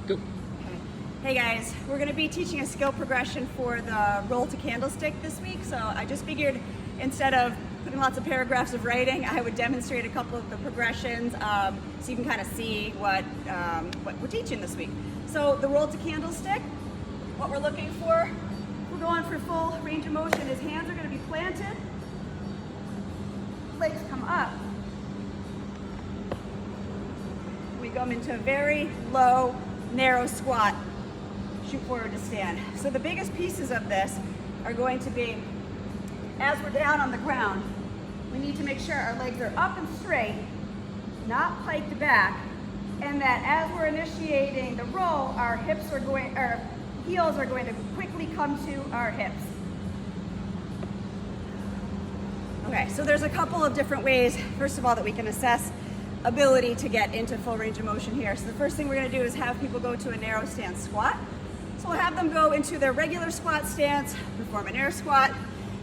Go. Hey guys, we're going to be teaching a skill progression for the roll to candlestick this week. So I just figured instead of putting lots of paragraphs of writing, I would demonstrate a couple of the progressions so you can kind of see what we're teaching this week. So the roll to candlestick, what we're looking for, we're going for full range of motion. His hands are going to be planted, legs come up. We go into a very low, narrow squat, shoot forward to stand. So the biggest pieces of this are going to be, as we're down on the ground, we need to make sure our legs are up and straight, not piked back, and that as we're initiating the roll, our heels are going to quickly come to our hips. Okay, so there's a couple of different ways, first of all, that we can assess ability to get into full range of motion here. So the first thing we're going to do is have people go to a narrow stance squat. So we'll have them go into their regular squat stance, perform an air squat,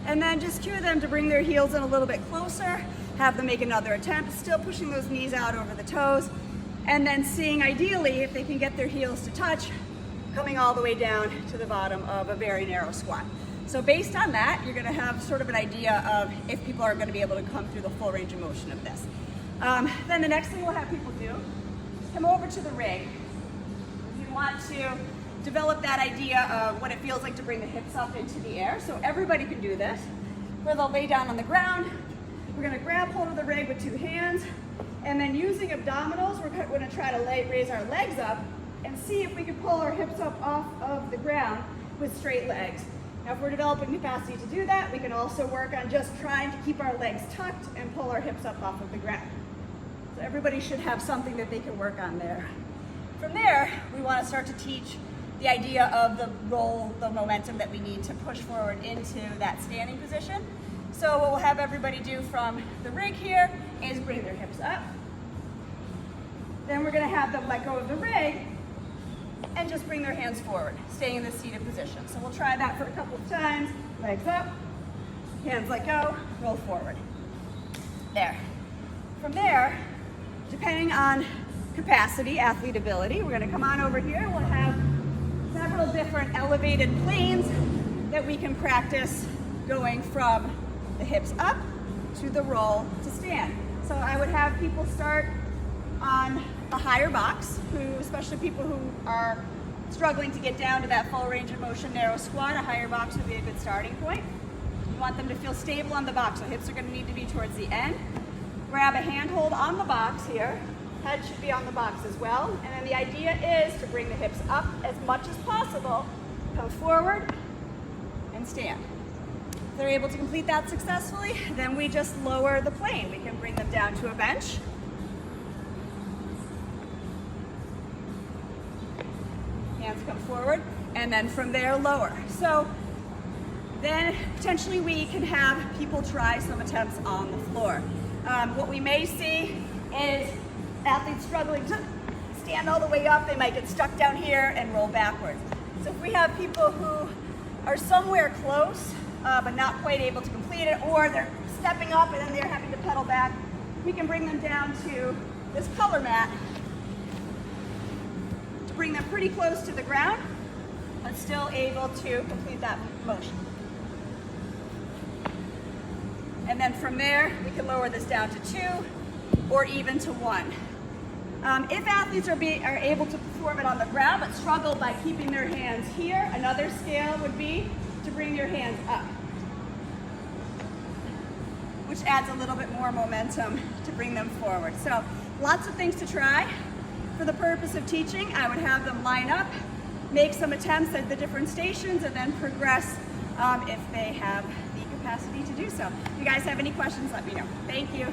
and then just cue them to bring their heels in a little bit closer, have them make another attempt, still pushing those knees out over the toes, and then seeing ideally if they can get their heels to touch, coming all the way down to the bottom of a very narrow squat. So based on that, you're going to have sort of an idea of if people are going to be able to come through the full range of motion of this. Then the next thing we'll have people do is come over to the rig. You want to develop that idea of what it feels like to bring the hips up into the air. So everybody can do this, where they'll lay down on the ground. We're going to grab hold of the rig with two hands, and then using abdominals, we're going to try to raise our legs up and see if we can pull our hips up off of the ground with straight legs. Now, if we're developing capacity to do that, we can also work on just trying to keep our legs tucked and pull our hips up off of the ground. So everybody should have something that they can work on there. From there, we want to start to teach the idea of the roll, the momentum that we need to push forward into that standing position. So what we'll have everybody do from the rig here is bring their hips up. Then we're going to have them let go of the rig and just bring their hands forward, staying in the seated position. So we'll try that for a couple of times. Legs up, hands let go, roll forward. There. From there, depending on capacity, athlete ability, we're going to come on over here. We'll have several different elevated planes that we can practice going from the hips up to the roll to stand. So I would have people start on a higher box, especially people who are struggling to get down to that full range of motion narrow squat, a higher box would be a good starting point. You want them to feel stable on the box, so hips are going to need to be towards the end. Grab a handhold on the box here. Head should be on the box as well. And then the idea is to bring the hips up as much as possible, come forward, and stand. If they're able to complete that successfully, then we just lower the plane. We can bring them down to a bench. Hands come forward, and then from there, lower. So then potentially we can have people try some attempts on the floor. What we may see is athletes struggling to stand all the way up. They might get stuck down here and roll backwards. So if we have people who are somewhere close, but not quite able to complete it, or they're stepping up and then they're having to pedal back, we can bring them down to this color mat to bring them pretty close to the ground, but still able to complete that motion. And then from there, we can lower this down to 2 or even to 1. If athletes are able to perform it on the ground but struggle by keeping their hands here, another scale would be to bring your hands up, which adds a little bit more momentum to bring them forward. So lots of things to try. For the purpose of teaching, I would have them line up, make some attempts at the different stations, and then progress if they have the capacity to do so. If you guys have any questions, let me know. Thank you.